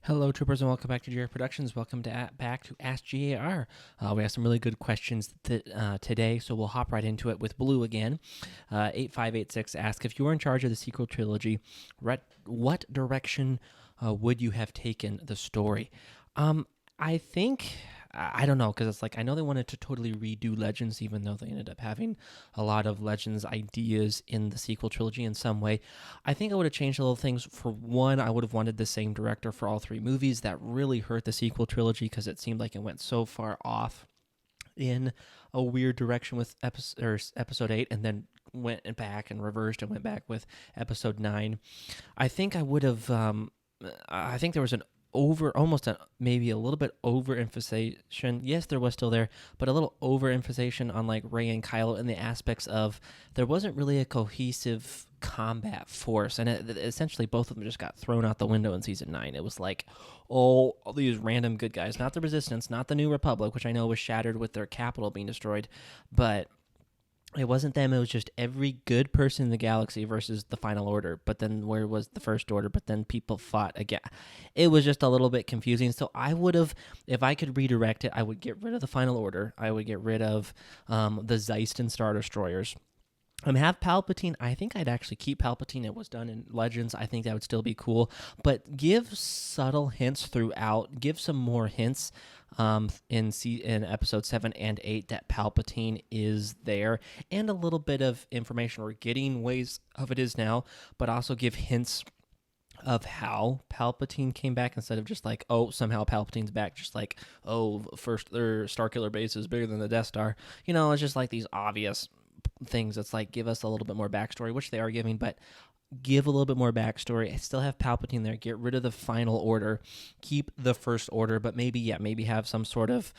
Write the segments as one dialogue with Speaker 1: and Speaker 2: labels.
Speaker 1: Hello, troopers, and welcome back to G.A.R. Productions. Welcome to back to Ask G.A.R. We have some really good questions today, so we'll hop right into it with Blue again. 8586 asks, if you were in charge of the sequel trilogy, what direction would you have taken the story? I think I don't know, because it's like I know they wanted to totally redo Legends, even though they ended up having a lot of Legends ideas in the sequel trilogy in some way. I think I would have changed a little things. For one, I would have wanted the same director for all three movies. That really hurt the sequel trilogy because it seemed like it went so far off in a weird direction with episode 8, and then went back and reversed and went back with episode 9. I think I would have. I think there was an maybe a little bit overemphasization. Yes, there was still there, but a little overemphasization on like Rey and Kylo in the aspects of there wasn't really a cohesive combat force, and essentially both of them just got thrown out the window in season 9. It was like, all these random good guys, not the Resistance, not the New Republic, which I know was shattered with their capital being destroyed, but it wasn't them. It was just every good person in the galaxy versus the Final Order. But then where was the First Order? But then people fought again. It was just a little bit confusing. So I would have, if I could redirect it, I would get rid of the Final Order. I would get rid of the Zeist and Star Destroyers. Have Palpatine. I think I'd actually keep Palpatine. It was done in Legends. I think that would still be cool. But give subtle hints throughout. Give some more hints in episode 7 and 8 that Palpatine is there. And a little bit of information. We're getting ways of it is now. But also give hints of how Palpatine came back instead of just like, oh, somehow Palpatine's back. Just like, oh, first their Starkiller base is bigger than the Death Star. It's just like these obvious things. It's like, give us a little bit more backstory, which they are giving, but give a little bit more backstory. I still have Palpatine there. Get rid of the Final Order. Keep the First Order, but maybe have some sort of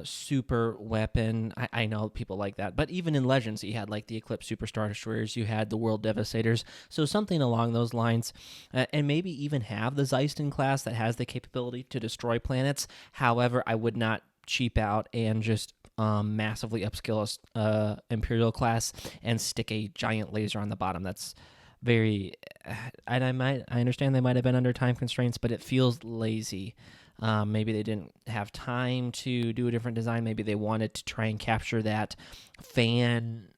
Speaker 1: super weapon. I know people like that, but even in Legends, you had like the Eclipse Super Star Destroyers, you had the World Devastators, so something along those lines, and maybe even have the Zeiston class that has the capability to destroy planets. However, I would not cheap out and just massively upskill a Imperial class and stick a giant laser on the bottom. That's very, and I understand they might have been under time constraints, but it feels lazy. Maybe they didn't have time to do a different design. Maybe they wanted to try and capture that fan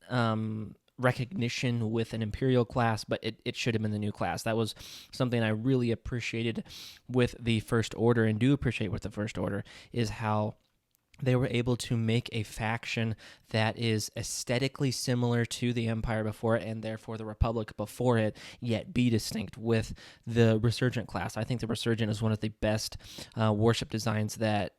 Speaker 1: recognition with an Imperial class, but it should have been the new class. That was something I really appreciated with the First Order, and do appreciate with the First Order, is how they were able to make a faction that is aesthetically similar to the Empire before it, and therefore the Republic before it, yet be distinct with the Resurgent class. I think the Resurgent is one of the best warship designs that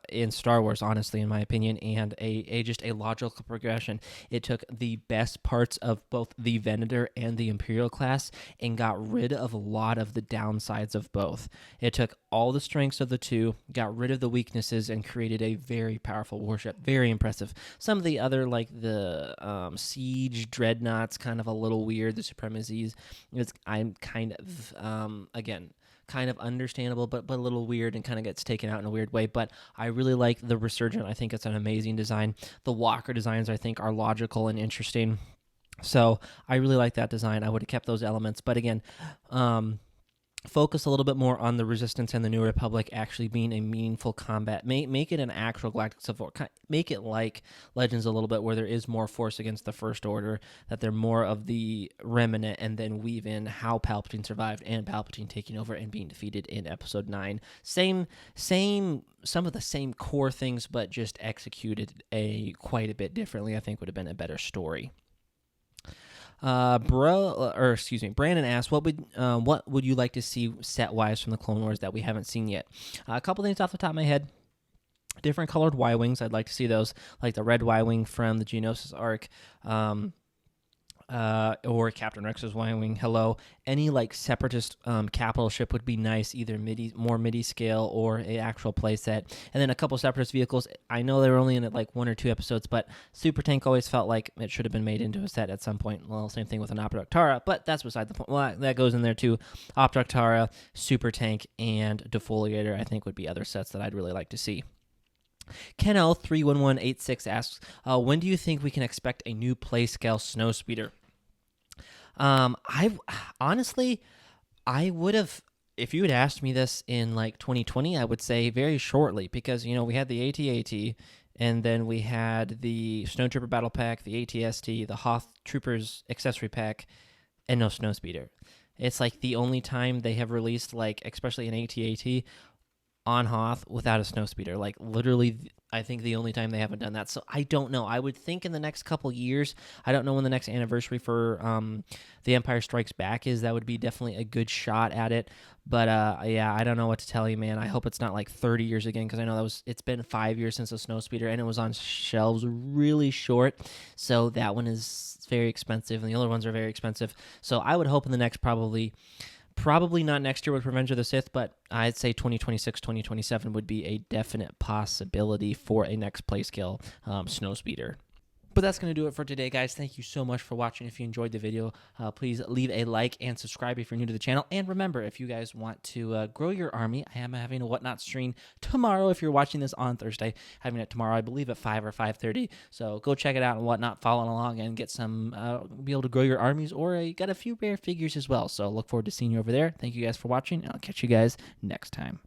Speaker 1: in Star Wars, honestly, in my opinion, and just a logical progression. It took the best parts of both the Venator and the Imperial class and got rid of a lot of the downsides of both. It took all the strengths of the two, got rid of the weaknesses, and created a very powerful warship. Very impressive. Some of the other, like the Siege Dreadnoughts, kind of a little weird. The Supremacies, I'm kind of, again, kind of understandable, but a little weird, and kind of gets taken out in a weird way. But I really like the Resurgent. I think it's an amazing design. The Walker designs, I think, are logical and interesting. So I really like that design. I would have kept those elements. But again, focus a little bit more on the Resistance and the New Republic actually being a meaningful combat. Make it an actual Galactic Civil War. Make it like Legends a little bit, where there is more force against the First Order, that they're more of the remnant, and then weave in how Palpatine survived and Palpatine taking over and being defeated in Episode 9. Some of the same core things, but just executed quite a bit differently. I think would have been a better story. Brandon asked, what would you like to see set wise from the Clone Wars that we haven't seen yet? A couple things off the top of my head. Different colored Y-wings. I'd like to see those, like the red Y-wing from the Geonosis arc, or Captain Rex's Y-wing. Hello, any like separatist capital ship would be nice, either more midi scale or a actual playset. And then a couple separatist vehicles. I know they were only in it like 1 or 2 episodes, but Super Tank always felt like it should have been made into a set at some point. Well, same thing with an Optroctara, but that's beside the point. Well, that goes in there too. Optroctara, Super Tank, and Defoliator, I think, would be other sets that I'd really like to see. Ken L31186 asks, when do you think we can expect a new Playscale Snowspeeder? I honestly, I would have if you had asked me this in like 2020, I would say very shortly, because we had the AT-AT, and then we had the Snowtrooper Battle Pack, the AT-ST, the Hoth Troopers Accessory Pack, and no Snowspeeder. It's like the only time they have released, like, especially an AT-AT on Hoth without a Snowspeeder. Like, literally, I think the only time they haven't done that. So I don't know. I would think in the next couple years, I don't know when the next anniversary for The Empire Strikes Back is. That would be definitely a good shot at it. But yeah, I don't know what to tell you, man. I hope it's not like 30 years again, because I know it's been 5 years since a Snowspeeder, and it was on shelves really short. So that one is very expensive, and the other ones are very expensive. So I would hope in the next Probably not next year with Revenge of the Sith, but I'd say 2026, 2027 would be a definite possibility for a next Playscale Snowspeeder. But that's going to do it for today, guys. Thank you so much for watching. If you enjoyed the video, please leave a like and subscribe if you're new to the channel. And remember, if you guys want to grow your army, I am having a Whatnot stream tomorrow. If you're watching this on Thursday, having it tomorrow, I believe at 5 or 5:30. So go check it out and Whatnot, following along and get some, be able to grow your armies, or you got a few rare figures as well. So look forward to seeing you over there. Thank you guys for watching, and I'll catch you guys next time.